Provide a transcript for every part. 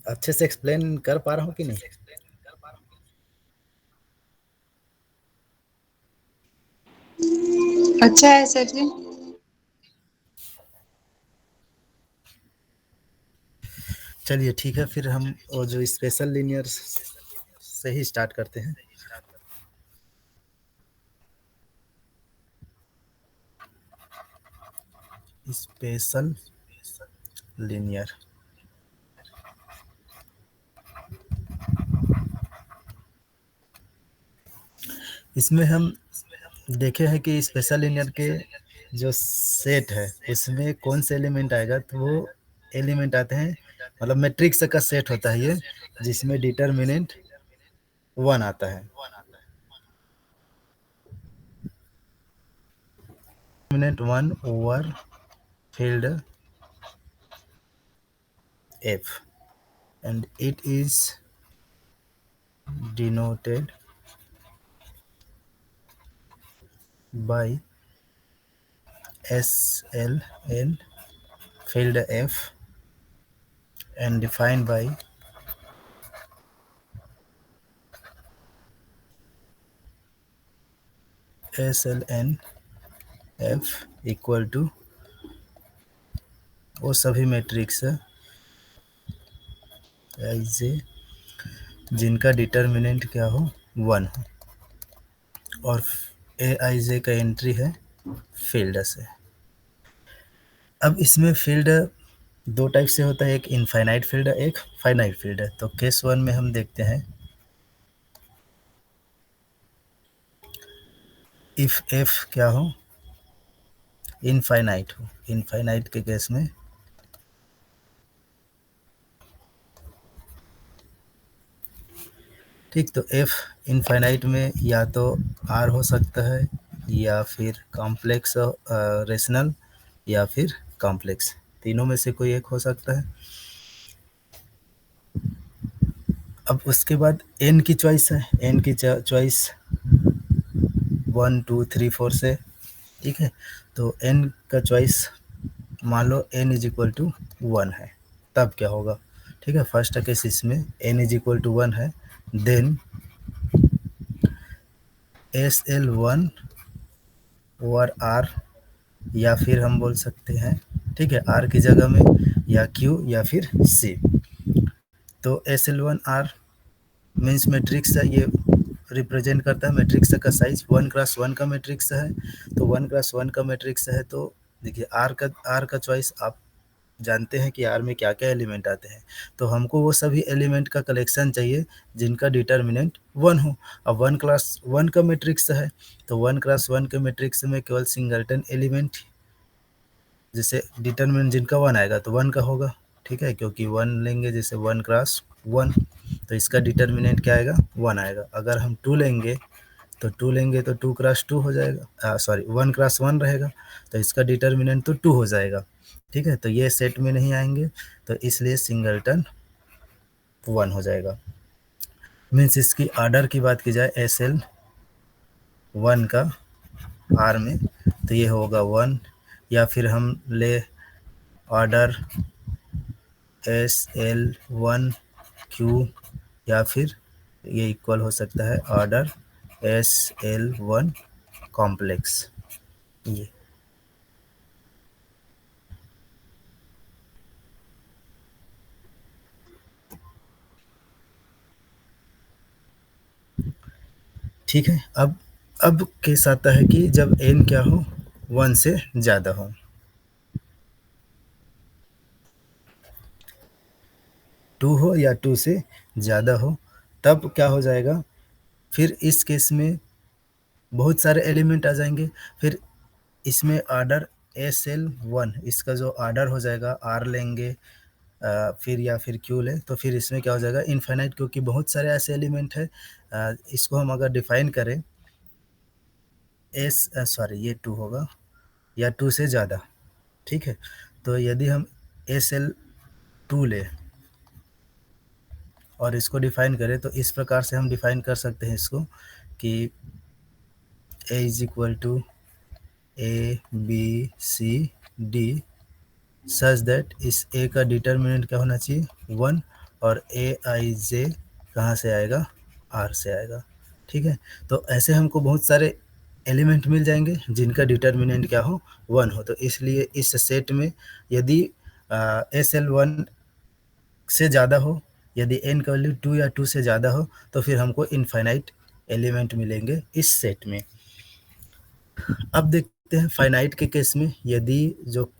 अच्छे से एक्सप्लेन कर पा रहा हूँ कि नहीं? अच्छा है सर जी। चलिए ठीक है, फिर हम वो जो स्पेशल लीनियर से ही स्टार्ट करते हैं। स्पेशल लीनियर, इसमें हम देखे हैं कि स्पेशल लीनियर के जो सेट है उसमें कौन से एलिमेंट आएगा, तो वो एलिमेंट आते हैं, मतलब मैट्रिक्स का सेट होता है ये, जिसमें डिटर्मिनेंट 1 आता है। Determinant 1 over field F, and it is denoted by SLN field F and defined by SLN F equal to वो सभी मैट्रिक्स ऐसे जिनका डिटर्मिनेंट क्या हो 1 हो, और ए आई जे का एंट्री है फील्ड से। अब इसमें फील्ड दो टाइप से होता है, एक इनफाइनाइट फील्ड है, एक फाइनाइट फील्ड है। तो केस 1 में हम देखते हैं, इफ एफ क्या हो, इनफाइनाइट हो। इनफाइनाइट के केस में ठीक, तो एफ इनफाइनाइट में या तो आर हो सकता है, या फिर कॉम्प्लेक्स रेशनल, या फिर कॉम्प्लेक्स, तीनों में से कोई एक हो सकता है। अब उसके बाद एन की चॉइस है, एन की चॉइस 1 2 3 4 से, ठीक है। तो एन का चॉइस मान लो एन इज इक्वल टू 1 है, तब क्या होगा, ठीक है। फर्स्ट केस इसमें एन इज इक्वल टू 1 है, then S L 1 over R, या फिर हम बोल सकते हैं, ठीक है, आर की जगह में या क्यू या फिर सी। तो S L 1 R means matrix है, ये रिप्रेजेंट करता है मैट्रिक्स का साइज, 1x1 का मैट्रिक्स है। तो 1x1 का मैट्रिक्स है, तो देखिए आर का चॉइस आप जानते हैं कि आर में क्या क्या एलिमेंट आते हैं। तो हमको वो सभी एलिमेंट का कलेक्शन चाहिए जिनका डिटर्मिनेंट 1 हो। अब 1x1 का मैट्रिक्स है, तो 1x1 के मैट्रिक्स में केवल सिंगलटन एलिमेंट, जैसे डिटर्मिनेंट जिनका 1 आएगा तो 1 का होगा, ठीक है, क्योंकि 1 लेंगे, जैसे 1x1, तो इसका डिटर्मिनेंट क्या आएगा, 1 आएगा। अगर हम 2 लेंगे तो 2 लेंगे तो 2x2 हो जाएगा, सॉरी 1x1 रहेगा, तो इसका डिटर्मिनेंट तो 2 हो जाएगा, ठीक है। तो ये सेट में नहीं आएंगे, तो इसलिए सिंगलटन 1 हो जाएगा। मीन्स इसकी आर्डर की बात की जाए एस एल 1 का आर में, तो ये होगा 1, या फिर हम ले ऑर्डर एस एल 1 क्यू, या फिर ये इक्वल हो सकता है ऑर्डर एस एल 1 कॉम्प्लेक्स। ये ठीक है। अब केस आता है कि जब एन क्या हो, 1 से ज़्यादा हो। टू हो या 2 से ज़्यादा हो, तब क्या हो जाएगा, फिर इस केस में बहुत सारे एलिमेंट आ जाएंगे। फिर इसमें ऑर्डर एस एल 1, इसका जो ऑर्डर हो जाएगा, आर लेंगे फिर या फिर क्यू ले, तो फिर इसमें क्या हो जाएगा, इनफाइनाइट, क्योंकि बहुत सारे ऐसे एलिमेंट है। इसको हम अगर डिफाइन करें, एस सॉरी ये 2 होगा या 2 से ज़्यादा, ठीक है। तो यदि हम एस एल 2 ले और इसको डिफाइन करें, तो इस प्रकार से हम डिफाइन कर सकते हैं इसको कि A is equal to A B C D, such that इस ए का डिटर्मिनेंट क्या होना चाहिए, 1, और ए आई जे कहाँ से आएगा, आर से आएगा। ठीक है, तो ऐसे हमको बहुत सारे एलिमेंट मिल जाएंगे जिनका डिटर्मिनेंट क्या हो, 1 हो। तो इसलिए इस सेट में यदि एस एल 1 से ज़्यादा हो, यदि n का वैल्यू 2 या 2 से ज़्यादा हो, तो फिर हमको इनफाइनाइट एलिमेंट मिलेंगे इस सेट में। अब देखते हैं फाइनाइट के केस में, यदि जो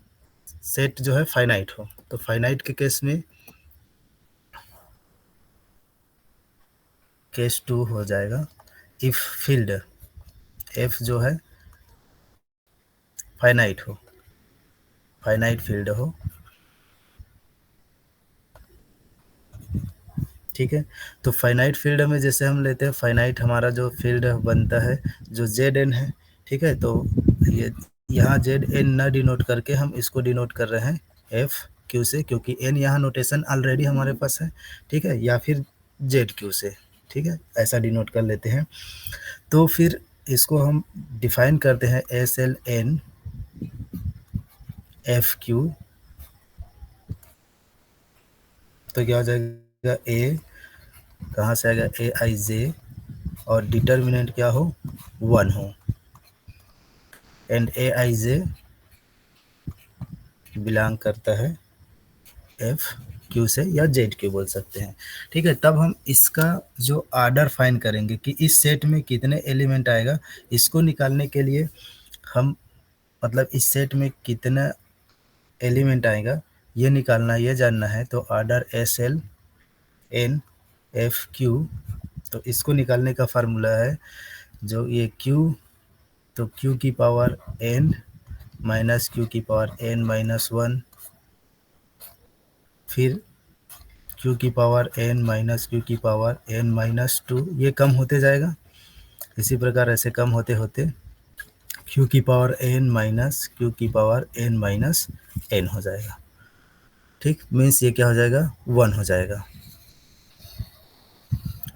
सेट जो है फाइनाइट हो, तो फाइनाइट के केस में केस 2 हो जाएगा इफ फील्ड f जो है फाइनाइट हो, फाइनाइट फील्ड हो। ठीक है, तो फाइनाइट फील्ड में जैसे हम लेते हैं, फाइनाइट हमारा जो फील्ड बनता है जो जेड एन है। ठीक है, तो ये यहाँ जेड एन ना डिनोट करके हम इसको डिनोट कर रहे हैं एफ क्यू से, क्योंकि एन यहाँ नोटेशन ऑलरेडी हमारे पास है। ठीक है, या फिर जेड क्यू से। ठीक है, ऐसा डिनोट कर लेते हैं। तो फिर इसको हम डिफाइन करते हैं S L N F Q. तो क्या हो जाएगा, ए कहाँ से आएगा, ए आई जे, और डिटर्मिनेंट क्या हो, 1 हो, and A I J belong करता है एफ क्यू से, या जेड क्यू बोल सकते हैं। ठीक है, तब हम इसका जो आर्डर फाइंड करेंगे कि इस सेट में कितने एलिमेंट आएगा, इसको निकालने के लिए हम मतलब इस सेट में कितना एलिमेंट आएगा ये निकालना, ये जानना है। तो order S L N F Q, तो इसको निकालने का फार्मूला है जो ये क्यू, तो क्यू की पावर एन माइनस क्यू की पावर एन माइनस 1, फिर क्यू की पावर एन माइनस क्यू की पावर एन माइनस 2, ये कम होते जाएगा। इसी प्रकार ऐसे कम होते होते क्यू की पावर एन माइनस क्यू की पावर एन माइनस एन हो जाएगा। ठीक, मीन्स ये क्या हो जाएगा, 1 हो जाएगा।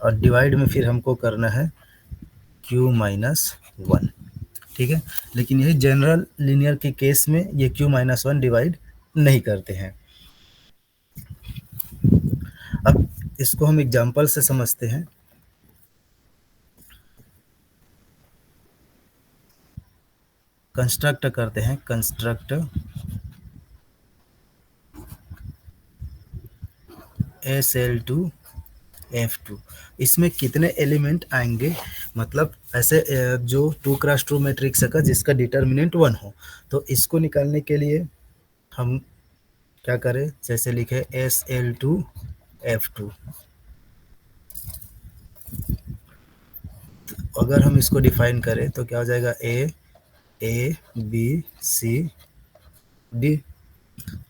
और डिवाइड में फिर हमको करना है q माइनस 1। ठीक है, लेकिन यही जनरल लीनियर के केस में ये q माइनस 1 डिवाइड नहीं करते हैं। अब इसको हम एग्जाम्पल से समझते हैं। कंस्ट्रक्ट करते हैं, construct S L two F two, इसमें कितने एलिमेंट आएंगे, मतलब ऐसे जो 2x2 मैट्रिक्स का जिसका डिटर्मिनेंट 1 हो। तो इसको निकालने के लिए हम क्या करें, जैसे लिखे S L two F two. अगर हम इसको डिफाइन करें तो क्या हो जाएगा, ए बी सी डी,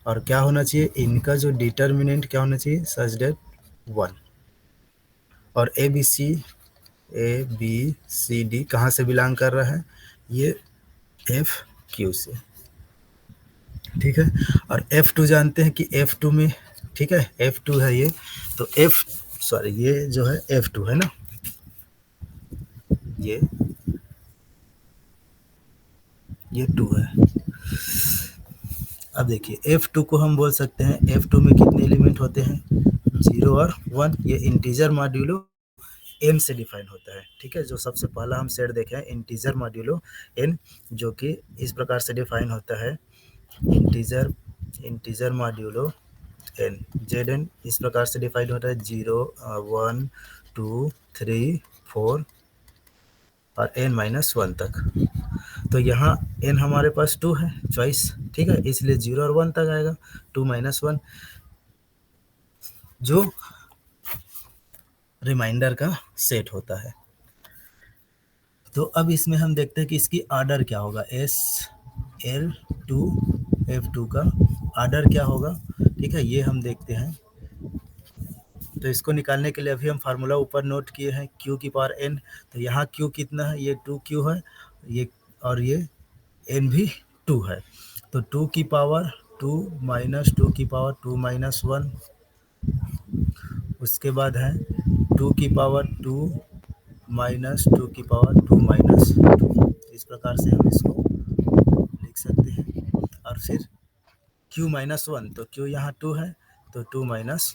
और क्या होना चाहिए, इनका जो डिटर्मिनेंट क्या होना चाहिए, सच डेट 1। और ए बी सी डी कहाँ से बिलोंग कर रहा है, ये एफ क्यू से। ठीक है, और F2 जानते हैं कि F2 में, ठीक है, F2 है ये, तो सॉरी ये जो है F2 है ना, ये 2 है। अब देखिए F2 को हम बोल सकते हैं, F2 में कितने एलिमेंट होते हैं, 0 और 1। ये इंटीजर मॉड्यूलो n से डिफाइन होता है। ठीक है, जो सबसे पहला हम सेट देखे हैं इंटीजर मॉड्यूलो n, जो कि इस प्रकार से डिफाइन होता है, integer modulo N, Z N इस प्रकार से डिफाइन होता है, 0 1 2 3 4 और n माइनस 1 तक। तो यहाँ n हमारे पास 2 है चॉइस। ठीक है, इसलिए 0 और 1 तक आएगा, 2 माइनस 1 जो रिमाइंडर का सेट होता है। तो अब इसमें हम देखते हैं कि इसकी आर्डर क्या होगा, S L two F two का आर्डर क्या होगा। ठीक है, ये हम देखते हैं। तो इसको निकालने के लिए अभी हम फार्मूला ऊपर नोट किए हैं, q की पावर n। तो यहाँ q कितना है, ये 2q है, ये और ये n भी 2 है। तो 2 की पावर 2 माइनस 2 की पावर 2 माइनस 1, उसके बाद है 2 की पावर 2 माइनस 2 की पावर 2 माइनस 2। इस प्रकार से हम इसको लिख सकते हैं। और फिर q माइनस 1, तो q यहाँ 2 है, तो 2 माइनस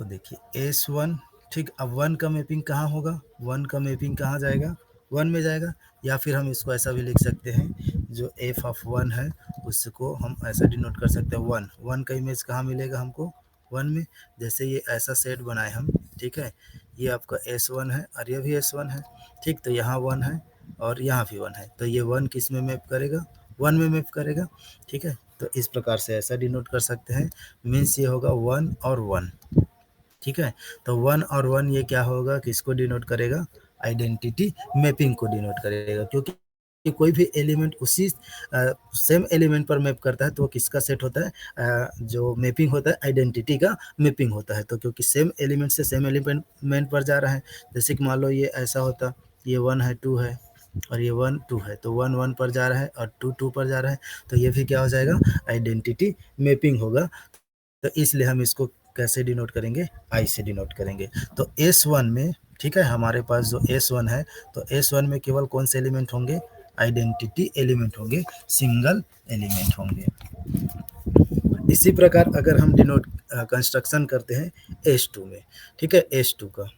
तो देखिए S1, ठीक, अब 1 का मैपिंग कहाँ होगा? 1 का मैपिंग कहाँ जाएगा? 1 में जाएगा, या फिर हम इसको ऐसा भी लिख सकते हैं, जो f ऑफ 1 है उसको हम ऐसा डिनोट कर सकते हैं 1। 1 का इमेज कहाँ मिलेगा हमको? 1 में। जैसे ये ऐसा सेट बनाए हम, ठीक है, ये आपका S1 है और ये भी S1 है, ठीक, तो यहाँ 1 है और यहाँ भी 1 है, तो ये 1 किस में मैप करेगा? 1 में मैप करेगा, ठीक है। तो इस प्रकार से ऐसा डिनोट कर सकते हैं, मीन्स ये होगा 1 और 1, ठीक है। तो 1 और 1 ये क्या होगा, किसको डिनोट करेगा? आइडेंटिटी मैपिंग को डिनोट करेगा, क्योंकि कि कोई भी एलिमेंट उसी सेम एलिमेंट पर मैप करता है तो वो किसका सेट होता है? जो मैपिंग होता है आइडेंटिटी का मैपिंग होता है। तो क्योंकि सेम एलिमेंट से सेम एलिमेंट पर जा रहा है, जैसे कि मान लो ये ऐसा होता, ये 1 है 2 है और ये 1 2 है, तो 1 1 पर जा रहा है और 2 2 पर जा रहा है, तो ये भी क्या हो जाएगा? आइडेंटिटी मैपिंग होगा। तो इसलिए हम इसको कैसे डिनोट करेंगे? आई से डिनोट करेंगे। तो S1 में, ठीक है, हमारे पास जो S1 है, तो S1 में केवल कौन से एलिमेंट होंगे? आइडेंटिटी एलिमेंट होंगे, सिंगल एलिमेंट होंगे। इसी प्रकार अगर हम डिनोट कंस्ट्रक्शन करते हैं S2 में, ठीक है, S2 का,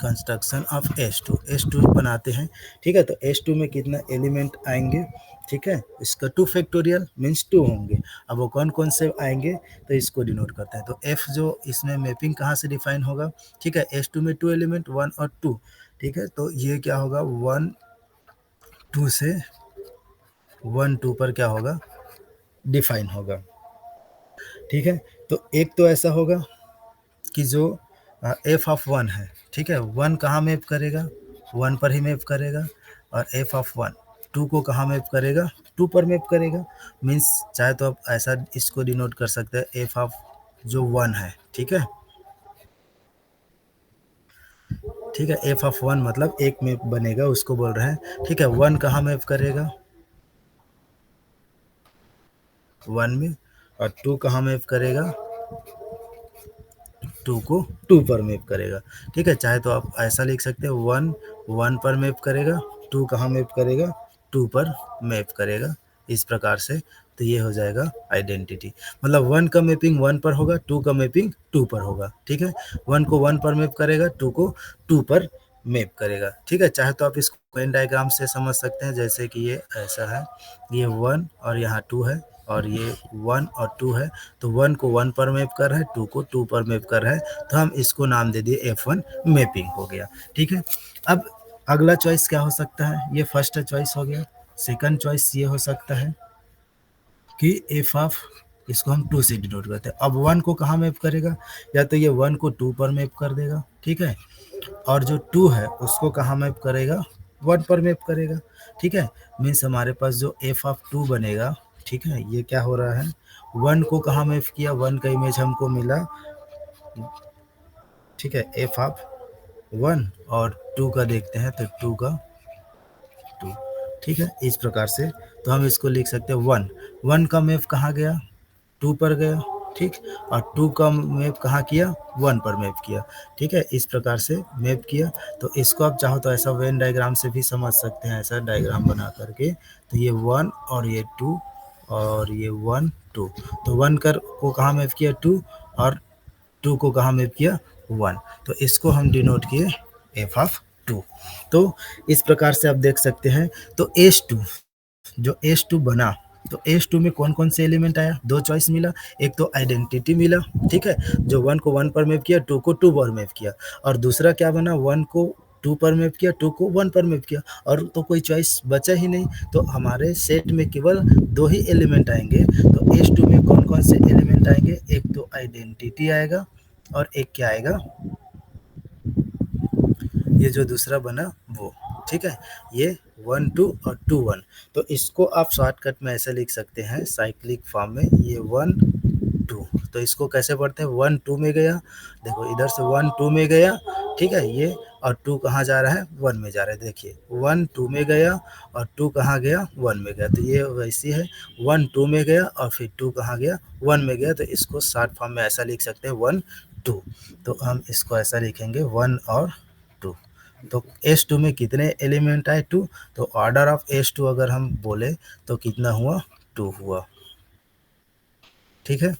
कंस्ट्रक्शन ऑफ एस टू बनाते हैं, ठीक है। तो S2 में कितना एलिमेंट आएंगे? ठीक है, इसका 2 फैक्टोरियल मीन्स 2 होंगे। अब वो कौन कौन से आएंगे, तो इसको डिनोट करते हैं। तो F जो इसमें मैपिंग कहाँ से डिफाइन होगा? ठीक है, S2 में 2 एलिमेंट 1 और 2, ठीक है, तो ये क्या होगा? 1 2 से 1 2 पर क्या होगा? डिफाइन होगा, ठीक है। तो एक तो ऐसा होगा कि जो एफ ऑफ 1 है, ठीक है, 1 कहाँ मैप करेगा? 1 पर ही मैप करेगा। और एफ ऑफ 1 2 को कहाँ मैप करेगा? 2 पर मैप करेगा। मीन्स चाहे तो आप ऐसा इसको डिनोट कर सकते हैं, एफ ऑफ जो 1 है, ठीक है, ठीक है, एफ ऑफ 1 मतलब एक मैप बनेगा उसको बोल रहे हैं, ठीक है। 1 कहाँ मैप करेगा? 1 में। और 2 कहाँ मैप करेगा? 2 को 2 पर मैप करेगा, ठीक है। चाहे तो आप ऐसा लिख सकते हैं, 1 1 पर मैप करेगा, 2 कहाँ मैप करेगा? 2 पर मैप करेगा, इस प्रकार से। तो ये हो जाएगा आइडेंटिटी, मतलब 1 का मैपिंग 1 पर होगा, 2 का मैपिंग 2 पर होगा, ठीक है। 1 को 1 पर मैप करेगा, 2 को 2 पर मैप करेगा, ठीक है। चाहे तो आप इसको वेन डायग्राम से समझ सकते हैं, जैसे कि ये ऐसा है, ये 1 और यहाँ 2 है और ये 1 और 2 है, तो 1 को 1 पर मैप कर रहा है, 2 को 2 पर मैप कर रहा है, तो हम इसको नाम दे दिए F1 मैपिंग हो गया, ठीक है। अब अगला चॉइस क्या हो सकता है? ये फर्स्ट चॉइस हो गया। सेकंड चॉइस ये हो सकता है कि एफ ऑफ, इसको हम 2 से डिनोट करते हैं। अब 1 को कहाँ मैप करेगा? या तो ये 1 को 2 पर मैप कर देगा, ठीक है, और जो 2 है उसको कहाँ मैप करेगा? 1 पर मैप करेगा, ठीक है। मीन्स हमारे पास जो एफ ऑफ 2 बनेगा, ठीक है, ये क्या हो रहा है? 1 को कहाँ मैप किया? 1 का इमेज हमको मिला, ठीक है, एफ ऑफ 1, और 2 का देखते हैं, तो 2 का 2, ठीक है, इस प्रकार से। तो हम इसको लिख सकते हैं 1 1 का मैप कहाँ गया? 2 पर गया, ठीक, और 2 का मैप कहाँ किया? 1 पर मैप किया, ठीक है, इस प्रकार से मैप किया। तो इसको आप चाहो तो ऐसा वेन डायग्राम से भी समझ सकते हैं, ऐसा डायग्राम बना करके। तो ये 1 और ये 2 और ये 1 2, तो 1 कर को कहाँ मैप किया? 2, और 2 को कहाँ मैप किया? 1, तो इसको हम डिनोट किए एफ ऑफ 2। तो इस प्रकार से आप देख सकते हैं। तो एस 2 जो एस 2 बना, तो एस 2 में कौन कौन से एलिमेंट आया? 2 चॉइस मिला, एक तो आइडेंटिटी मिला, ठीक है, जो 1 को 1 पर मैप किया, 2 को 2 पर मैप किया, और दूसरा क्या बना? 1 को 2 पर मैप किया, 2 को 1 पर मैप किया, और तो कोई चॉइस बचा ही नहीं। तो हमारे सेट में केवल 2 ही एलिमेंट आएंगे। तो एस 2 में कौन कौन से एलिमेंट आएंगे? एक तो आइडेंटिटी आएगा, और एक क्या आएगा? ये जो दूसरा बना वो, ठीक है, ये 1 2 और 2 1। तो इसको आप शॉर्टकट में ऐसे लिख सकते हैं साइक्लिक फॉर्म में, ये 1 2। तो इसको कैसे पढ़ते हैं? 1 2 में गया, देखो इधर से 1 2 में गया, ठीक है, ये, और 2 कहाँ जा रहा है? 1 में जा रहा है। देखिए 1 2 में गया और 2 कहाँ गया? 1 में गया। तो ये वैसी है, 1 2 में गया और फिर 2 कहाँ गया? 1 में गया। तो इसको शॉर्ट फॉर्म में ऐसा लिख सकते हैं 1 2। तो हम इसको ऐसा लिखेंगे 1 और 2, तो S2 में कितने एलिमेंट आए? 2। तो ऑर्डर ऑफ S2 अगर हम बोले तो कितना हुआ? 2 हुआ। ठीक है।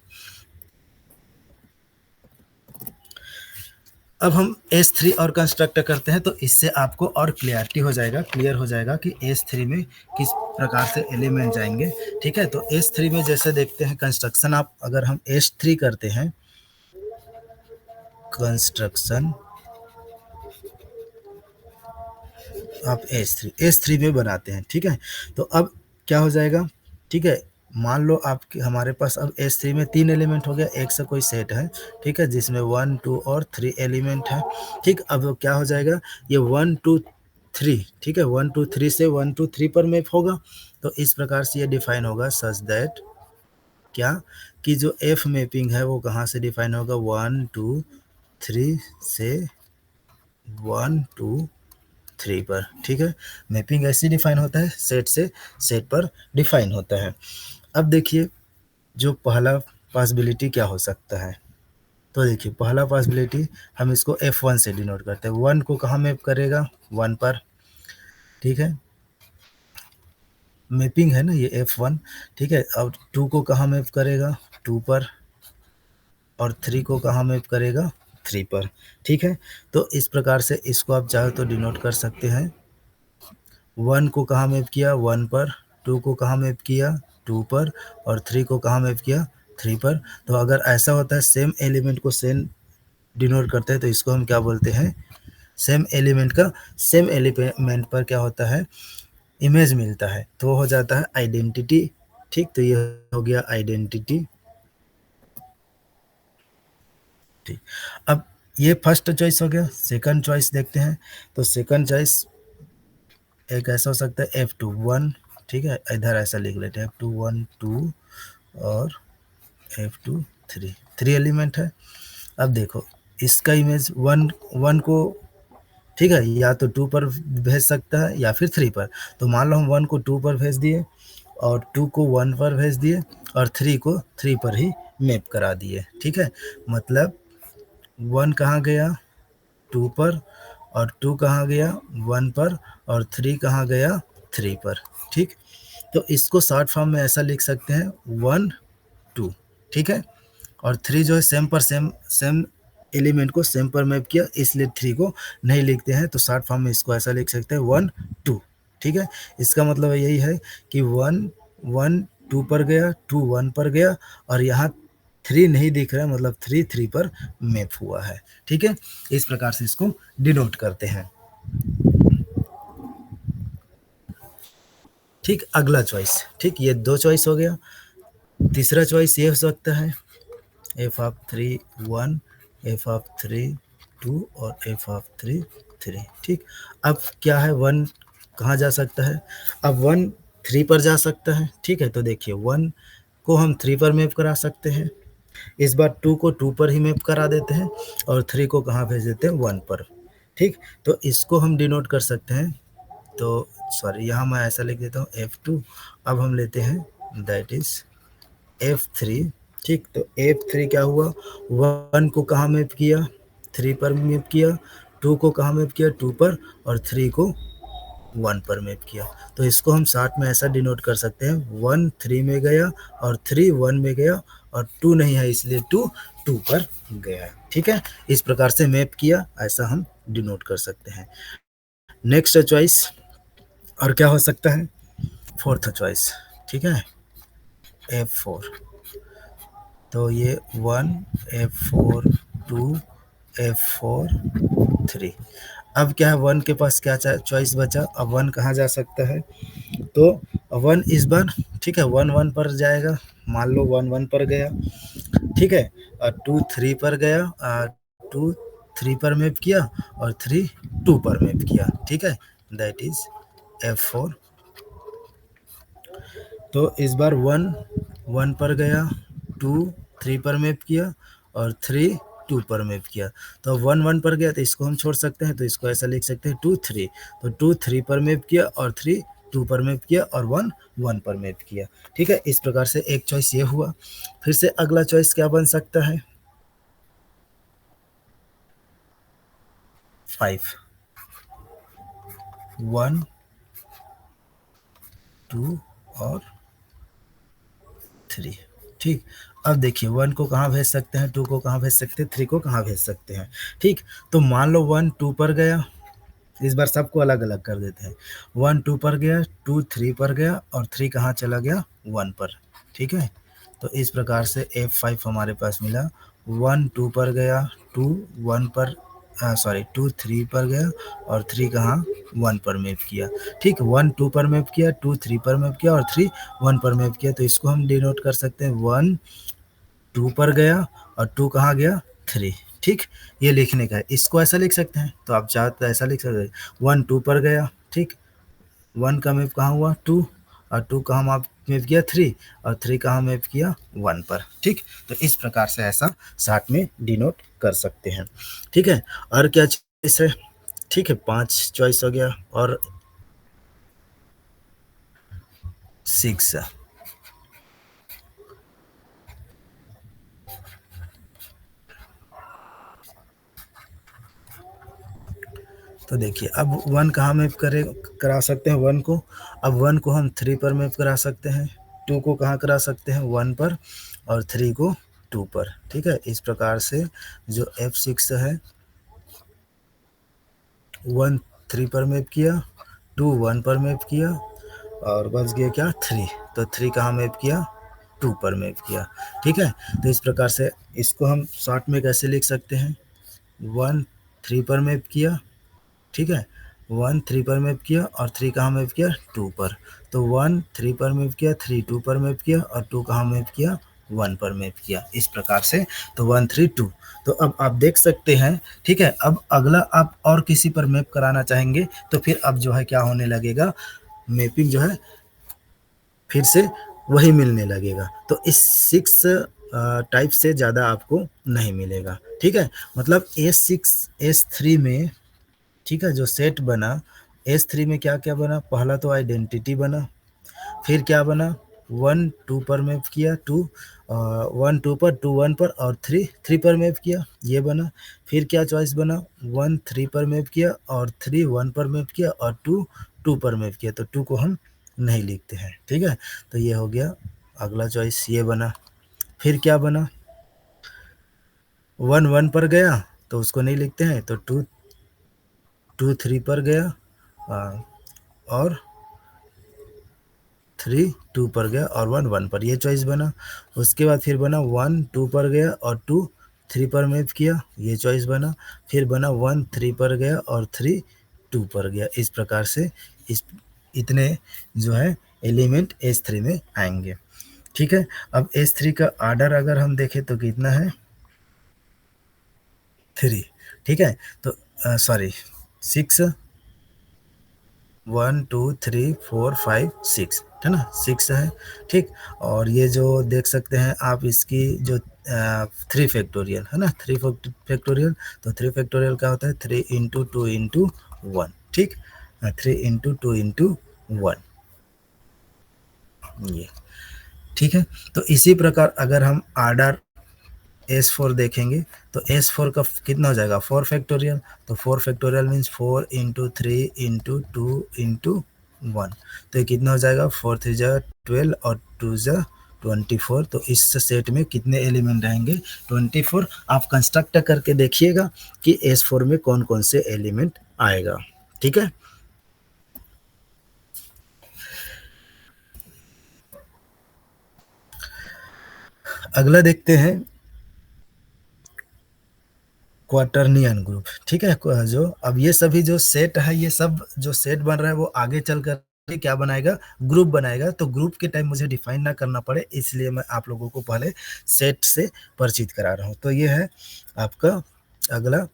अब हम S3 और कंस्ट्रक्ट करते हैं, तो इससे आपको और क्लियरिटी हो जाएगा, क्लियर हो जाएगा कि S3 में किस प्रकार से एलिमेंट जाएंगे। ठीक है। तो S3 में जैसे देखते हैं कंस्ट्रक्शन, आप अगर हम S3 करते हैं, कंस्ट्रक्शन आप एस थ्री में बनाते हैं। ठीक है। तो अब क्या हो जाएगा? ठीक है। मान लो आप हमारे पास अब S3 में 3 एलिमेंट हो गया, एक से कोई सेट है। ठीक है, जिसमें 1 2 और 3 एलिमेंट है। ठीक। अब क्या हो जाएगा? ये 1 2 3, ठीक है, 1 2 3 से 1 2 3 पर मैप होगा। तो इस प्रकार से ये डिफाइन होगा सच दैट क्या, कि जो एफ मैपिंग है वो कहाँ से डिफाइन होगा? 1 2 3 से 1 2 3 पर। ठीक है। मैपिंग ऐसे डिफाइन होता है, सेट से सेट पर डिफाइन होता है। अब देखिए जो पहला पॉसिबिलिटी क्या हो सकता है। तो देखिए पहला पॉसिबिलिटी हम इसको F1 से डिनोट करते हैं। 1 को कहाँ मैप करेगा? 1 पर। ठीक है, मैपिंग है ना ये F1। ठीक है। अब 2 को कहाँ मैप करेगा? 2 पर। और 3 को कहाँ मैप करेगा? 3 पर। ठीक है। तो इस प्रकार से इसको आप चाहे तो डिनोट कर सकते हैं। 1 को कहाँ मैप किया? 1 पर। 2 को कहाँ मैप किया? 2 पर। और 3 को कहाँ मैप किया? 3 पर। तो अगर ऐसा होता है सेम एलिमेंट को सेम डिनोट करते हैं, तो इसको हम क्या बोलते हैं? सेम एलिमेंट का सेम एलिमेंट पर क्या होता है? इमेज मिलता है, तो वो हो जाता है आइडेंटिटी। ठीक। तो ये हो गया आइडेंटिटी। ठीक। अब ये फर्स्ट चॉइस हो गया। सेकंड चॉइस देखते हैं। तो सेकंड चॉइस एक ऐसा हो सकता है F2 1। ठीक है, इधर ऐसा लिख लेते हैं F2 1 2 और F2 3, 3 एलिमेंट है। अब देखो इसका इमेज 1 1 को, ठीक है, या तो 2 पर भेज सकता है या फिर 3 पर। तो मान लो हम 1 को 2 पर भेज दिए और 2 को 1 पर भेज दिए और 3 को 3 पर ही मैप करा दिए। ठीक है, मतलब 1 कहाँ गया? 2 पर। और 2 कहाँ गया? 1 पर। और 3 कहाँ गया? 3 पर। ठीक। तो इसको शॉर्ट फॉर्म में ऐसा लिख सकते हैं 1 2। ठीक है। और 3 जो है सेम पर सेम, सेम एलिमेंट को सेम पर मैप किया, इसलिए 3 को नहीं लिखते हैं। तो शॉर्ट फॉर्म में इसको ऐसा लिख सकते हैं 1 2। ठीक है। इसका मतलब यही है कि 1 1 2 पर गया, 2 1 पर गया और यहाँ 3 नहीं दिख रहा है, मतलब 3 3 पर मैप हुआ है। ठीक है। इस प्रकार से इसको डिनोट करते हैं। ठीक। अगला चॉइस, ठीक, ये 2 चॉइस हो गया। तीसरा चॉइस ये हो सकता है f(3) 1, f(3) 2 और f(3) 3। ठीक। अब क्या है, 1 कहाँ जा सकता है? अब 1 3 पर जा सकता है। ठीक है। तो देखिए 1 को हम 3 पर मैप करा सकते हैं। इस बार 2 को 2 पर ही मैप करा देते हैं और 3 को कहाँ भेज देते हैं? 1 पर। ठीक। तो इसको हम डिनोट कर सकते हैं। तो सॉरी, यहाँ मैं ऐसा लिख देता हूँ F2। अब हम लेते हैं दैट इज F3। ठीक। तो F3 क्या हुआ? 1 को कहाँ मैप किया? 3 पर मैप किया। 2 को कहाँ मैप किया? 2 पर। और 3 को 1 पर मैप किया। तो इसको हम शॉर्ट में ऐसा डिनोट कर सकते हैं 1 3 में गया और 3 1 में गया और 2 नहीं है, इसलिए 2 2 पर गया। ठीक है। इस प्रकार से मैप किया, ऐसा हम डिनोट कर सकते हैं। नेक्स्ट चॉइस और क्या हो सकता है? Fourth choice. ठीक है, F4। तो ये 1 F4 2 F4 3। अब क्या है, 1 के पास क्या चॉइस बचा? अब 1 कहाँ जा सकता है? तो 1 इस बार, ठीक है, 1 1 पर जाएगा। मान लो 1 1 पर गया। ठीक है। और 2 3 पर गया, 2 3 पर मैप किया और 3 2 पर मैप किया। ठीक है, दैट इज F4। तो इस बार 1 1 पर गया, 2 3 पर मैप किया और 3 2 पर मैप किया। तो 1 1 पर गया तो इसको हम छोड़ सकते हैं, तो इसको ऐसा लिख सकते हैं 2 3। तो 2 3 पर मैप किया और 3 2 पर मैप किया और 1 1 पर मैप किया। ठीक है। इस प्रकार से एक चॉइस ये हुआ। फिर से अगला चॉइस क्या बन सकता है? 5। 1 2 और 3। ठीक, अब देखिए 1 को कहाँ भेज सकते हैं, 2 को कहाँ भेज सकते हैं, 3 को कहाँ भेज सकते हैं। ठीक, तो मान लो 1 2 पर गया, इस बार सबको अलग-अलग कर देते हैं। 1 2 पर गया, 2 3 पर गया और 3 कहाँ चला गया, 1 पर। ठीक है? तो इस प्रकार से F5 हमारे पास मिला। 1 2 पर गया, 2 1 पर 2 3 पर गया और 3 कहाँ, 1 पर मैप किया। ठीक, 1 2 पर मैप किया, 2 3 पर मैप किया और 3 1 पर मैप किया। तो इसको हम डिनोट कर सकते हैं 1 2 पर गया और 2 कहाँ गया, 3। ठीक, ये लिखने का है। इसको ऐसा लिख सकते हैं, तो आप चाहो तो ऐसा लिख सकते हैं 1 2 पर गया। ठीक, 1 का मैप कहाँ हुआ, 2 और 2 कहाँ मैप किया, 3 और 3 कहाँ मैप किया, 1 पर। ठीक, तो इस प्रकार से ऐसा शार्ट में डिनोट कर सकते हैं। ठीक है, और क्या चॉइस है? ठीक है, 5 चॉइस हो गया और 6। तो देखिए अब 1 कहाँ मैप करा सकते हैं 1 को। अब 1 को हम 3 पर मैप करा सकते हैं, 2 को कहाँ करा सकते हैं, 1 पर और 3 को 2 पर। ठीक है, इस प्रकार से जो F6 है 1 3 पर मैप किया, 2 1 पर मैप किया और बच गया क्या, 3। तो 3 कहाँ मैप किया, 2 पर मैप किया। ठीक है, तो इस प्रकार से इसको हम शॉर्ट में कैसे लिख सकते हैं, 1 3 पर मैप किया। ठीक है, 1 3 पर मैप किया और 3 कहाँ मैप किया, 2 पर। तो 1 3 पर मैप किया, 3 2 पर मैप किया और 2 कहाँ मैप किया, 1 पर मैप किया। इस प्रकार से तो 1 3 2। तो अब आप देख सकते हैं। ठीक है, अब अगला आप और किसी पर मैप कराना चाहेंगे तो फिर अब जो है क्या होने लगेगा, मैपिंग जो है फिर से वही मिलने लगेगा। तो इस 6 टाइप से ज़्यादा आपको नहीं मिलेगा। ठीक है, मतलब S6 S3 में, ठीक है, जो सेट बना S3 में क्या क्या बना, पहला तो आइडेंटिटी बना, फिर क्या बना, 1 2 पर मैप किया, 1 2 पर, 2 1 पर और 3 3 पर मैप किया, ये बना। फिर क्या चॉइस बना, 1 3 पर मैप किया और 3 1 पर मैप किया और 2 2 पर मैप किया। तो 2 को हम नहीं लिखते हैं। ठीक है, तो ये हो गया अगला चॉइस, ये बना। फिर क्या बना, 1 1 पर गया तो उसको नहीं लिखते हैं, तो 2 2 3 पर गया और 3 2 पर गया और 1 1 पर, ये चॉइस बना। उसके बाद फिर बना 1 2 पर गया और 2 3 पर मैप किया, ये चॉइस बना। फिर बना 1 3 पर गया और 3 2 पर गया। इस प्रकार से इस इतने जो है एलिमेंट S3 में आएंगे। ठीक है, अब S3 का आर्डर अगर हम देखें तो कितना है, 3। ठीक है, तो सॉरी 6 1 2 3 4 5 6 है ना, 6 है। ठीक, और ये जो देख सकते हैं आप इसकी जो 3 फैक्टोरियल है ना, 3 फैक्टोरियल। तो 3 फैक्टोरियल क्या होता है, 3 इंटू 2 इंटू 1। ठीक, 3 इंटू 2 इंटू 1, ये। ठीक है, तो इसी प्रकार अगर हम आर्डर S4 देखेंगे तो S4 का कितना हो जाएगा, 4 फैक्टोरियल। तो 4 factorial means 4 into 3 into 2 into 1। तो ये कितना हो जाएगा, 4 3 जा 12 और 2 जा 24। तो इस सेट में कितने एलिमेंट आएंगे, 24। आप कंस्ट्रक्ट करके देखिएगा कि S4 में कौन कौन से एलिमेंट आएगा। ठीक है, अगला देखते हैं क्वाटर्नियन ग्रुप। ठीक है, जो अब ये सभी जो सेट है, ये सब जो सेट बन रहा है वो आगे चल कर के क्या बनाएगा, ग्रुप बनाएगा। तो ग्रुप के टाइम मुझे डिफाइन ना करना पड़े, इसलिए मैं आप लोगों को पहले सेट से परिचित करा रहा हूँ। तो ये है आपका अगला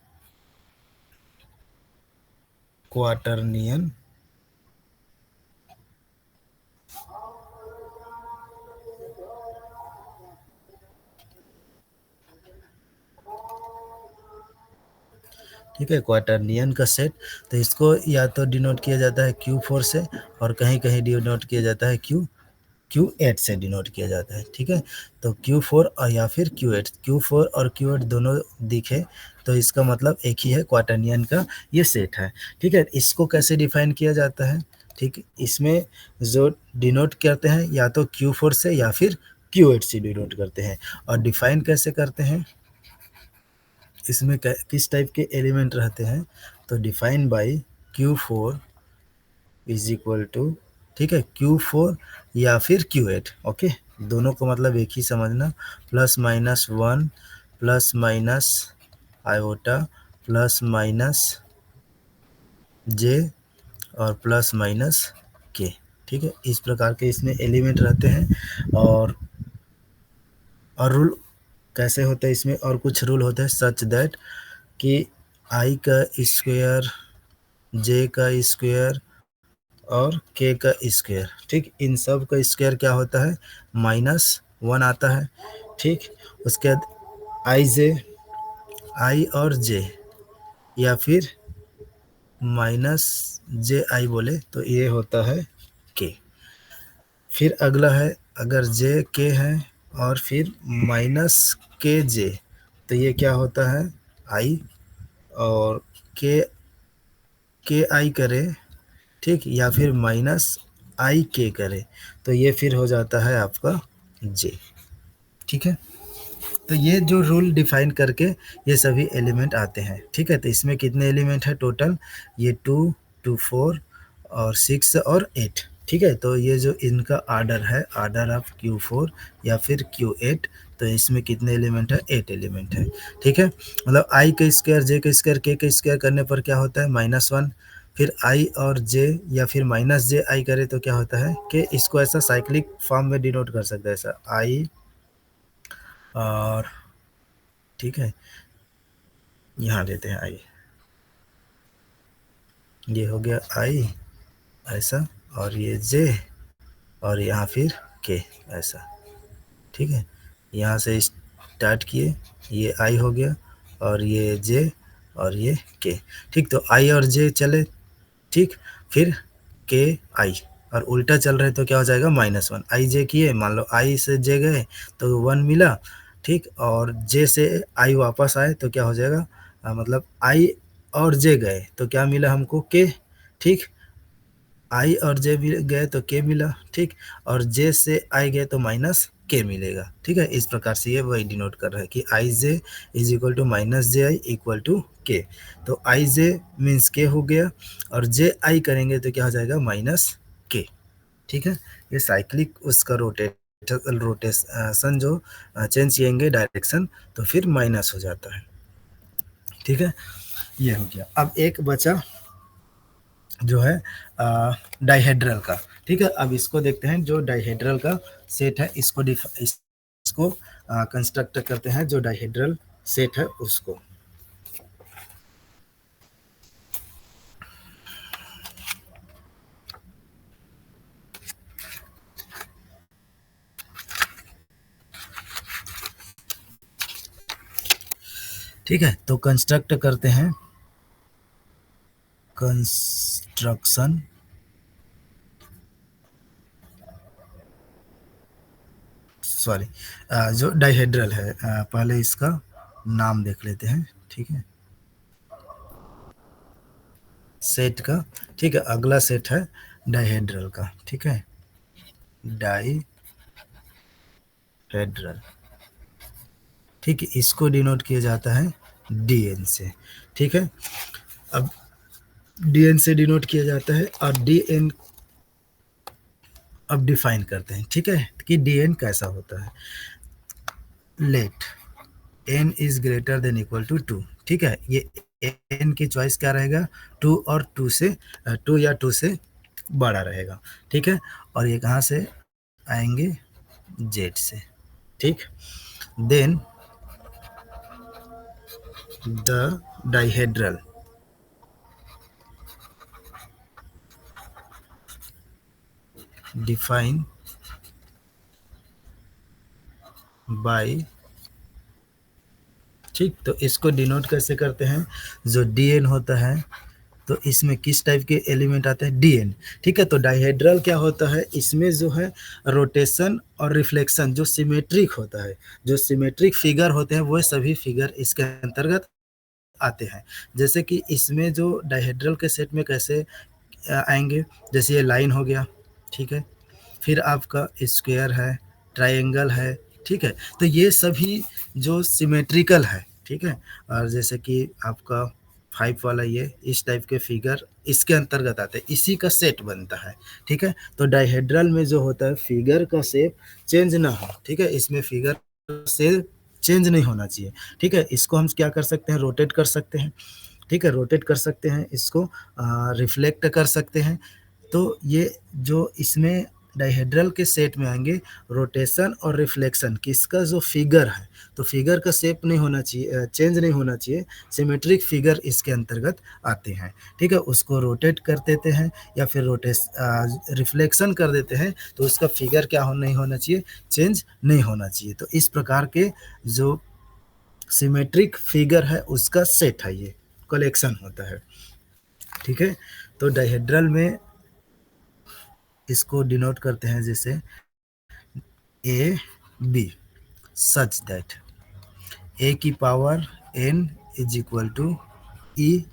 क्वाटर्नियन ठीक है, क्वाटर्नियन का सेट। तो इसको या तो डिनोट किया जाता है Q4 से और कहीं कहीं डिनोट किया जाता है Q Q8 से डिनोट किया जाता है, ठीक है। तो Q4 और या फिर Q8, Q4 और Q8 दोनों दिखे तो इसका मतलब एक ही है, क्वाटर्नियन का ये सेट है, ठीक है। इसको कैसे डिफाइन किया जाता है, ठीक, इसमें जो डिनोट करते हैं या तो Q4 से या फिर Q8 से डिनोट करते हैं। और डिफाइन कैसे करते हैं, इसमें किस टाइप के एलिमेंट रहते हैं, तो define by Q4 is equal to, ठीक है, Q4 या फिर Q8, ओके, दोनों को मतलब एक ही समझना, plus minus 1 plus minus iota plus minus J और प्लस माइनस के, ठीक है। इस प्रकार के इसमें एलिमेंट रहते हैं। और रूल कैसे होता है इसमें, और कुछ रूल होते हैं सच दैट कि आई का स्क्वायर, जे का स्क्वायर और के का स्क्वायर, ठीक, इन सब का स्क्वायर क्या होता है, -1 आता है, ठीक। उसके बाद आई और जे या फिर -ji बोले तो ये होता है के। फिर अगला है, अगर जे के है और फिर -kj तो ये क्या होता है आई, और के आई करे, ठीक, या फिर -ik करे तो ये फिर हो जाता है आपका जे, ठीक है। तो ये जो रूल डिफाइन करके ये सभी एलिमेंट आते हैं, ठीक है। तो इसमें कितने एलिमेंट है टोटल, ये 2 2 4 और 6 और 8, ठीक है। तो ये जो इनका आर्डर है, आर्डर ऑफ Q4 या फिर Q8, तो इसमें कितने एलिमेंट है, 8 एलिमेंट है, ठीक है। मतलब आई का स्क्वायर, जे का स्क्वायर, के का स्क्वायर करने पर क्या होता है -1, फिर आई और जे या फिर -ji करे तो क्या होता है कि इसको ऐसा साइक्लिक फॉर्म में डिनोट कर सकते हैं, ऐसा आई और, ठीक है, यहाँ लेते हैं आई, ये हो गया आई ऐसा, और ये जे और यहाँ फिर के ऐसा, ठीक है। यहाँ से स्टार्ट किए, ये आई हो गया और ये जे और ये के, ठीक। तो आई और जे चले, ठीक, फिर के आई, और उल्टा चल रहे तो क्या हो जाएगा -1, आई जे किए, मान लो आई से जे गए तो 1 मिला, ठीक, और जे से आई वापस आए तो क्या हो जाएगा, मतलब आई और जे गए तो क्या मिला हमको के, ठीक, आई और जे भी गए तो के मिला, ठीक, और जे से आई गए तो माइनस के मिलेगा, ठीक है। इस प्रकार से ये वही डिनोट कर रहा है कि i j is equal to -ji equal to k. तो आई जे मीन्स के हो गया, और जे आई करेंगे तो क्या हो जाएगा -के, ठीक है। ये साइक्लिक उसका रोटेशन जो चेंज किएंगे डायरेक्शन तो फिर माइनस हो जाता है, ठीक है। ये हो गया। अब एक बचा जो है डाइहेड्रल का, ठीक है। अब इसको देखते हैं, जो डाइहेड्रल का सेट है इसको कंस्ट्रक्ट करते हैं, जो डाइहेड्रल सेट है उसको। ठीक है, तो कंस्ट्रक्ट करते हैं, कंस्ट्रक्शन सॉरी, जो डाइहेड्रल है, पहले इसका नाम देख लेते हैं, ठीक है, सेट का, ठीक है। अगला सेट है डाइहेड्रल का, ठीक है, डाइहेड्रल, ठीक है। इसको डिनोट किया जाता है डीएन से, ठीक है। अब डीएन से डिनोट किया जाता है, और डीएन अब डिफाइन करते हैं, ठीक है, कि डीएन कैसा होता है। Let N is greater than equal to 2, ठीक है। ये एन की चॉइस क्या रहेगा, 2 और 2 से 2 या 2 से बड़ा रहेगा, ठीक है। और ये कहाँ से आएंगे, जेड से, ठीक। Then the dihedral define by, ठीक। तो इसको डिनोट कैसे करते हैं, जो डीएन होता है तो इसमें किस टाइप के एलिमेंट आते हैं, डीएन। ठीक है, तो डाइहेड्रल क्या होता है, इसमें जो है रोटेशन और रिफ्लेक्शन जो सिमेट्रिक होता है, जो सिमेट्रिक फिगर होते हैं वो सभी फिगर इसके अंतर्गत आते हैं। जैसे कि इसमें जो डाइहेड्रल के सेट में कैसे आएंगे, जैसे ये लाइन हो गया, ठीक है, फिर आपका स्क्वायर है, ट्रायंगल है, ठीक है, तो ये सभी जो सिमेट्रिकल है, ठीक है, और जैसे कि आपका 5 वाला ये इस टाइप के फिगर इसके अंतर्गत आते हैं, इसी का सेट बनता है। ठीक है, तो डाइहेड्रल में जो होता है फिगर का शेप चेंज ना हो, ठीक है, इसमें फिगर से चेंज नहीं होना चाहिए। ठीक है, इसको हम क्या कर सकते हैं, रोटेट कर सकते हैं। ठीक है, रोटेट कर सकते हैं इसको, रिफ्लेक्ट कर सकते हैं। तो ये जो इसमें डाइहेड्रल के सेट में आएंगे, रोटेशन और रिफ्लेक्शन किसका जो फिगर है, तो फिगर का शेप नहीं होना चाहिए, चेंज नहीं होना चाहिए, सिमेट्रिक फिगर इसके अंतर्गत आते हैं। ठीक है, उसको रोटेट कर देते हैं या फिर रिफ्लेक्शन कर देते हैं, तो उसका फिगर क्या नहीं होना चाहिए, चेंज नहीं होना चाहिए। तो इस प्रकार के जो सिमेट्रिक फिगर है उसका सेट है, ये कलेक्शन होता है। ठीक है, तो डाइहेड्रल में इसको डिनोट करते हैं जैसे A B, such that A की power n is equal to e.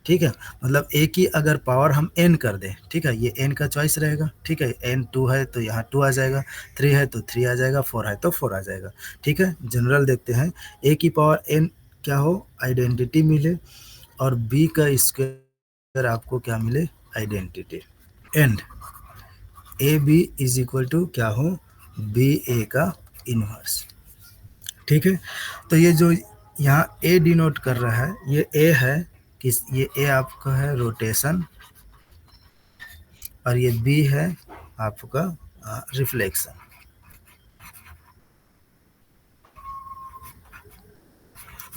ठीक है, मतलब ए की अगर पावर हम एन कर दें, ठीक है, ये एन का चॉइस रहेगा। ठीक है, एन 2 है तो यहाँ 2 आ जाएगा, 3 है तो 3 आ जाएगा, 4 है तो 4 आ जाएगा। ठीक है, जनरल देखते हैं, ए की पावर एन क्या हो, आइडेंटिटी मिले, और बी का स्क्वायर आपको क्या मिले, identity. And A B is equal to क्या हो, बी ए का इनवर्स। ठीक है, तो ये जो यहाँ ए डिनोट कर रहा है, ये ए है, किस, ये ए आपका है रोटेशन, और ये बी है आपका रिफ्लेक्शन।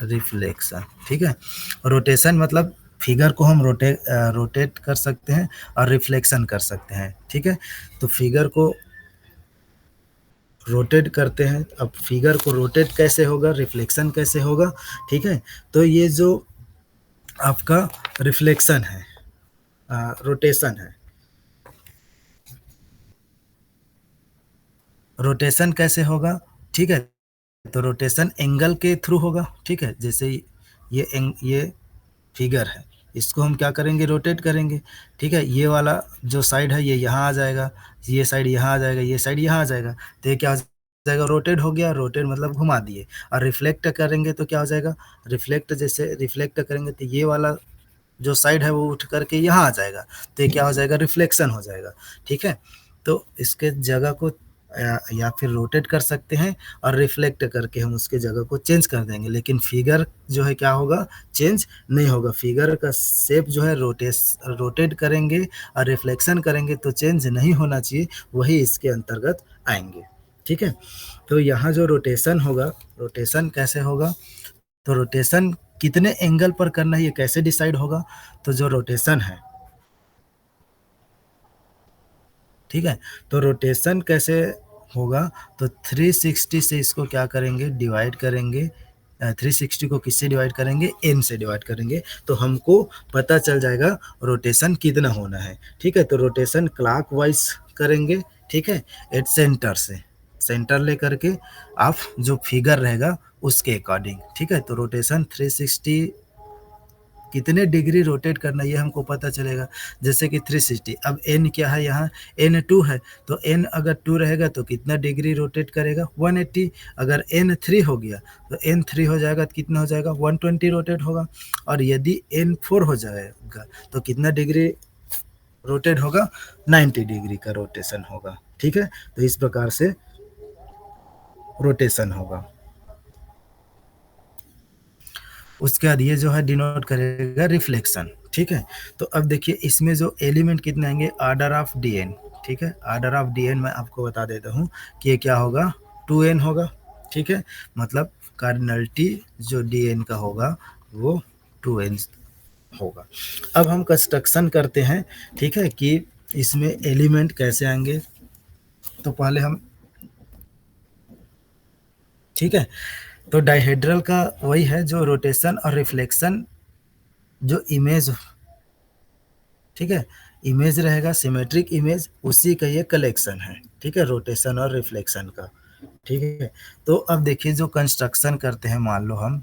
रिफ्लेक्शन, ठीक है, रोटेशन मतलब फिगर को हम रोटेट कर सकते हैं और रिफ्लेक्शन कर सकते हैं। ठीक है, तो फिगर को रोटेट करते हैं, अब फिगर को रोटेट कैसे होगा, रिफ्लेक्शन कैसे होगा। ठीक है, तो ये जो आपका रिफ्लेक्शन है, रोटेशन है, रोटेशन कैसे होगा, ठीक है, तो रोटेशन एंगल के थ्रू होगा। ठीक है, जैसे ये फिगर है, इसको हम क्या करेंगे, रोटेट करेंगे। ठीक है, ये वाला जो साइड है ये यहाँ आ जाएगा, ये साइड यहाँ आ जाएगा, ये साइड यहाँ आ जाएगा, तो ये क्या हो जाएगा, रोटेट हो गया, रोटेट मतलब घुमा दिए। और रिफ्लेक्ट करेंगे तो क्या हो जाएगा, रिफ्लेक्ट, जैसे रिफ्लेक्ट करेंगे तो ये वाला जो साइड है वो उठ करके यहाँ आ जाएगा, तो ये क्या हो जाएगा, रिफ्लेक्शन हो जाएगा। ठीक है, तो इसके जगह को या फिर रोटेट कर सकते हैं, और रिफ्लेक्ट करके हम उसके जगह को चेंज कर देंगे, लेकिन फिगर जो है क्या होगा, चेंज नहीं होगा। फिगर का शेप जो है रोटेट करेंगे और रिफ्लेक्शन करेंगे तो चेंज नहीं होना चाहिए, वही इसके अंतर्गत आएंगे। ठीक है, तो यहाँ जो रोटेशन होगा, रोटेशन कैसे होगा, तो रोटेशन कितने एंगल पर करना है ये कैसे डिसाइड होगा, तो जो रोटेशन है, ठीक है, तो रोटेशन कैसे होगा, तो 360 से इसको क्या करेंगे, डिवाइड करेंगे। 360 को किससे डिवाइड करेंगे, एन से डिवाइड करेंगे, तो हमको पता चल जाएगा रोटेशन कितना होना है। ठीक है, तो रोटेशन क्लॉकवाइज करेंगे। ठीक है, एट सेंटर से, सेंटर लेकर के आप जो फिगर रहेगा उसके अकॉर्डिंग। ठीक है, तो रोटेशन 360 कितने डिग्री रोटेट करना ये हमको पता चलेगा, जैसे कि 360। अब एन क्या है, यहाँ एन 2 है, तो एन अगर 2 रहेगा तो कितना डिग्री रोटेट करेगा, 180। अगर एन 3 हो गया तो एन 3 हो जाएगा तो कितना हो जाएगा, 120 रोटेट होगा। और यदि एन 4 हो जाएगा तो कितना डिग्री रोटेट होगा, 90 डिग्री का रोटेशन होगा। ठीक है, तो इस प्रकार से रोटेशन होगा। उसके बाद ये जो है डिनोट करेगा रिफ्लेक्शन। ठीक है, तो अब देखिए इसमें जो एलिमेंट कितने आएंगे, ऑर्डर ऑफ डी एन। ठीक है, ऑर्डर ऑफ डी एन मैं आपको बता देता हूँ कि ये क्या होगा, 2n होगा। ठीक है, मतलब कार्डिनलिटी जो डी एन का होगा वो 2n होगा। अब हम कंस्ट्रक्शन करते हैं, ठीक है, कि इसमें एलिमेंट कैसे आएंगे, तो पहले हम, ठीक है, तो डाइहेड्रल का वही है जो रोटेशन और रिफ्लेक्शन जो इमेज ठीक है। इमेज रहेगा सिमेट्रिक इमेज, उसी का ये कलेक्शन है, ठीक है, रोटेशन और रिफ्लेक्शन का। ठीक है। तो अब देखिए जो कंस्ट्रक्शन करते हैं, मान लो हम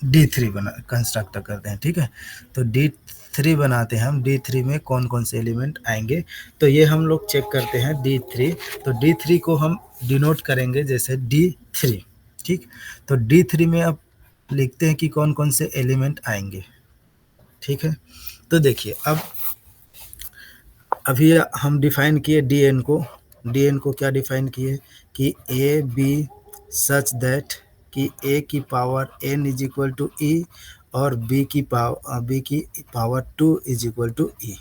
D3 बना कंस्ट्रक्ट करते हैं, ठीक है। तो D3 बनाते हैं हम, D3 में कौन कौन से एलिमेंट आएंगे, तो ये हम लोग चेक करते हैं D3। तो D3 को हम डिनोट करेंगे जैसे D3, ठीक। तो D3 में अब लिखते हैं कि कौन कौन से एलिमेंट आएंगे, ठीक है। तो देखिए अब अभी हम डिफाइन किए डी एन को क्या डिफाइन किए कि ए बी सच दैट कि ए की power n is equal to e और बी की power 2 is equal to e,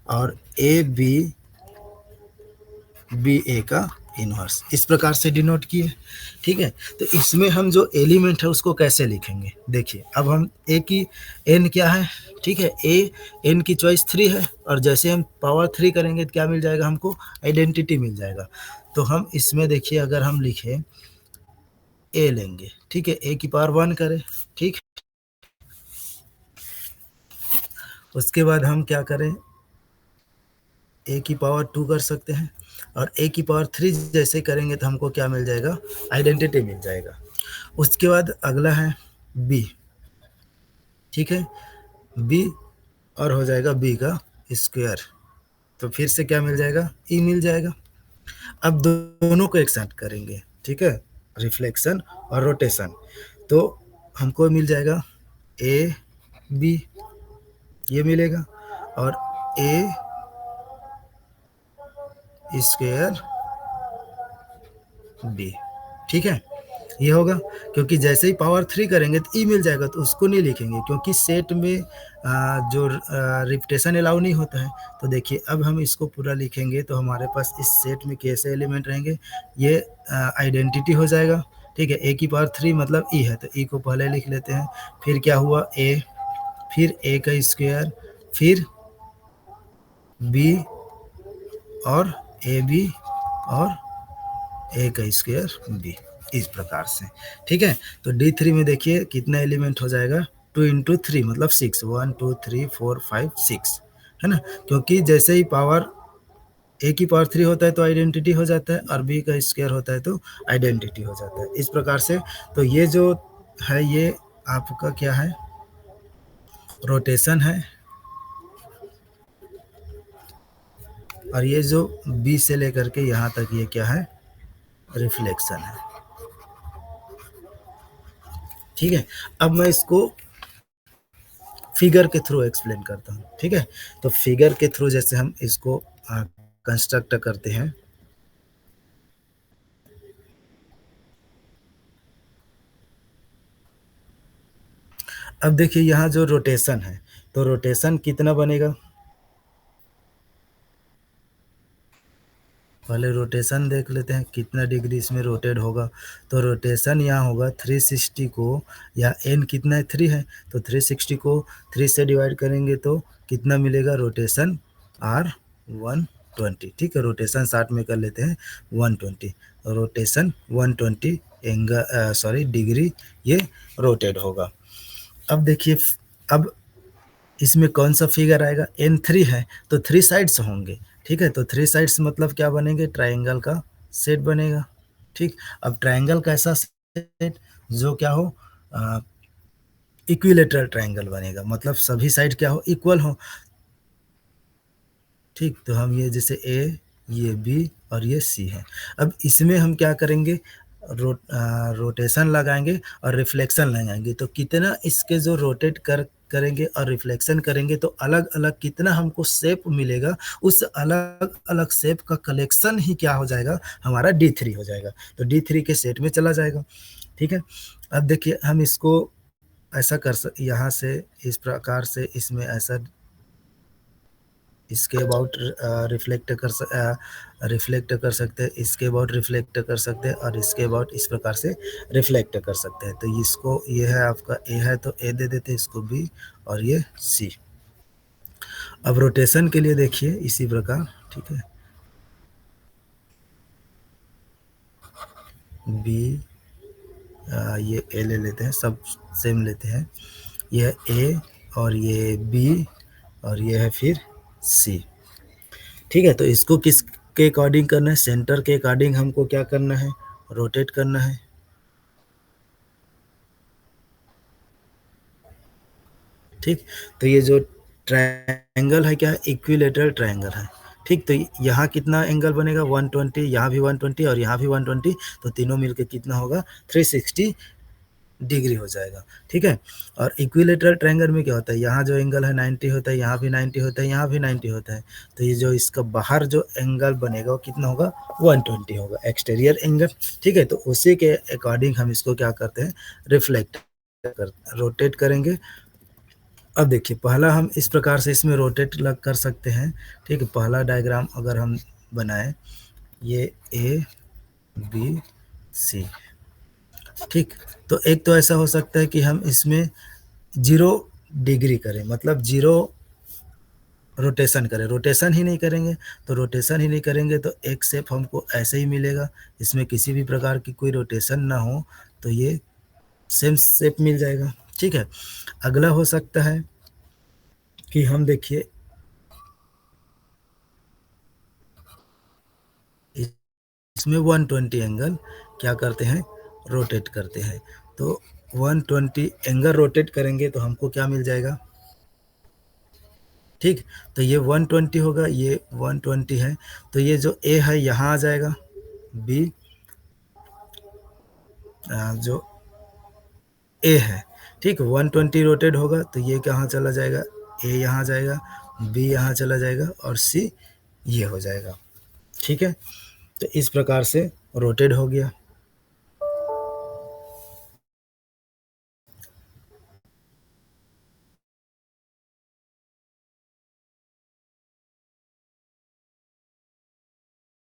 और ए बी बी ए का इनवर्स, इस प्रकार से डिनोट किए, ठीक है। तो इसमें हम जो एलिमेंट है उसको कैसे लिखेंगे, देखिए अब हम ए की एन क्या है, ठीक है, ए एन की चॉइस 3 है, और जैसे हम पावर 3 करेंगे तो क्या मिल जाएगा हमको, आइडेंटिटी मिल जाएगा। तो हम इसमें देखिए अगर हम लिखें ए लेंगे, ठीक है, ए की पावर 1 करें, ठीक। उसके बाद हम क्या करें, ए की पावर 2 कर सकते हैं, और ए की पावर 3 जैसे करेंगे तो हमको क्या मिल जाएगा, आइडेंटिटी मिल जाएगा। उसके बाद अगला है बी, ठीक है, बी और हो जाएगा बी का स्क्वायर, तो फिर से क्या मिल जाएगा, ई मिल जाएगा। अब दोनों को एक साथ करेंगे, ठीक है, रिफ्लेक्शन और रोटेशन, तो हमको मिल जाएगा ए बी, ये मिलेगा, और ए स्क्वायर बी, ठीक है, ये होगा। क्योंकि जैसे ही पावर 3 करेंगे तो ई मिल जाएगा, तो उसको नहीं लिखेंगे क्योंकि सेट में जो रिपीटेशन अलाउ नहीं होता है। तो देखिए अब हम इसको पूरा लिखेंगे तो हमारे पास इस सेट में कैसे एलिमेंट रहेंगे, ये आइडेंटिटी हो जाएगा, ठीक है। ए की पावर 3 मतलब ई है, तो ई को पहले लिख लेते हैं, फिर क्या हुआ ए, फिर ए का स्क्वायर, फिर बी, और ए बी, और ए का स्क्वायर बी, इस प्रकार से, ठीक है। तो D3 में देखिए कितना एलिमेंट हो जाएगा, 2 इंटू 3 मतलब 6, 1 2 3 4 5 6, है ना। क्योंकि जैसे ही पावर ए की पावर 3 होता है तो आइडेंटिटी हो जाता है, और बी का स्क्वायर होता है तो आइडेंटिटी हो जाता है, इस प्रकार से। तो ये जो है ये आपका क्या है, रोटेशन है, और ये जो बी से लेकर के यहाँ तक ये क्या है, रिफ्लेक्शन है, ठीक है। अब मैं इसको फिगर के थ्रू एक्सप्लेन करता हूँ, ठीक है। तो फिगर के थ्रू जैसे हम इसको कंस्ट्रक्ट करते हैं, अब देखिए यहाँ जो रोटेशन है, तो रोटेशन कितना बनेगा, पहले रोटेशन देख लेते हैं कितना डिग्री इसमें रोटेट होगा। तो रोटेशन यहाँ होगा 360 को, या एन कितना है 3 है, तो 360 को 3 से डिवाइड करेंगे तो कितना मिलेगा, रोटेशन आर 120, ठीक है। रोटेशन 60 में कर लेते हैं 120, रोटेशन 120 एंगल सॉरी डिग्री ये रोटेट होगा। अब देखिए अब इसमें कौन सा फिगर आएगा, N3 है तो 3 साइड्स होंगे, ठीक है। तो 3 साइड्स मतलब क्या बनेंगे, ट्राइंगल का सेट बनेगा, ठीक। अब ट्राइंगल का ऐसा सेट जो क्या हो, इक्विलेटरल ट्राइंगल बनेगा, मतलब सभी साइड क्या हो, इक्वल हो, ठीक। तो हम ये जैसे ए, ये बी और ये सी है। अब इसमें हम क्या करेंगे, रोटेशन लगाएंगे और रिफ्लेक्शन लगाएंगे, तो कितना इसके जो रोटेट करेंगे और रिफ्लेक्शन करेंगे तो अलग अलग कितना हमको शेप मिलेगा, उस अलग अलग शेप का कलेक्शन ही क्या हो जाएगा, हमारा D3 हो जाएगा, तो D3 के सेट में चला जाएगा, ठीक है। अब देखिए हम इसको ऐसा यहाँ से इस प्रकार से इसमें ऐसा इसके अबाउट रिफ्लेक्ट कर सकते हैं, इसके अबाउट रिफ्लेक्ट कर सकते हैं, और इसके अबाउट इस प्रकार से रिफ्लेक्ट कर सकते हैं। तो इसको ये है आपका ए है तो ए दे देते हैं, इसको बी, और ये सी। अब रोटेशन के लिए देखिए इसी प्रकार, ठीक है, बी, ये ए ले लेते हैं, सब सेम लेते हैं। यह ए और ये बी और ये है फिर सी। ठीक है, तो इसको किस के अकॉर्डिंग करना है? सेंटर के अकॉर्डिंग हमको क्या करना है? रोटेट करना है। ठीक, तो ये जो ट्रायंगल है क्या है? इक्विलेटरल ट्रायंगल है। ठीक, तो यहाँ कितना एंगल बनेगा? 120, यहाँ भी 120 और यहाँ भी 120, तो तीनों मिलके कितना होगा? 360 डिग्री हो जाएगा। ठीक है, और इक्विलेटरल ट्रायंगल में क्या होता है? यहाँ जो एंगल है 90 होता है, यहाँ भी 90 होता है, यहाँ भी 90 होता है, तो ये जो इसका बाहर जो एंगल बनेगा वो कितना होगा? 120 होगा, एक्सटीरियर एंगल। ठीक है, तो उसी के अकॉर्डिंग हम इसको क्या करते हैं? रिफ्लेक्ट कर रोटेट करेंगे। अब देखिए, पहला हम इस प्रकार से इसमें रोटेट लग कर सकते हैं। ठीक है, पहला डायग्राम अगर हम बनाएं, ये ए बी सी। ठीक, तो एक तो ऐसा हो सकता है कि हम इसमें 0 डिग्री करें, मतलब 0 रोटेशन करें। रोटेशन ही नहीं करेंगे, तो रोटेशन ही नहीं करेंगे तो एक शेप हमको ऐसे ही मिलेगा, इसमें किसी भी प्रकार की कोई रोटेशन ना हो, तो ये सेम शेप मिल जाएगा। ठीक है, अगला हो सकता है कि हम देखिए इसमें 120 एंगल क्या करते हैं? रोटेट करते हैं। तो 120 एंगल रोटेट करेंगे तो हमको क्या मिल जाएगा? ठीक, तो ये 120 होगा, ये 120 है, तो ये जो ए है यहाँ आ जाएगा, बी जो ए है। ठीक, 120 रोटेट होगा तो ये कहाँ चला जाएगा? ए यहाँ जाएगा, बी यहाँ चला जाएगा और सी ये हो जाएगा। ठीक है, तो इस प्रकार से रोटेट हो गया।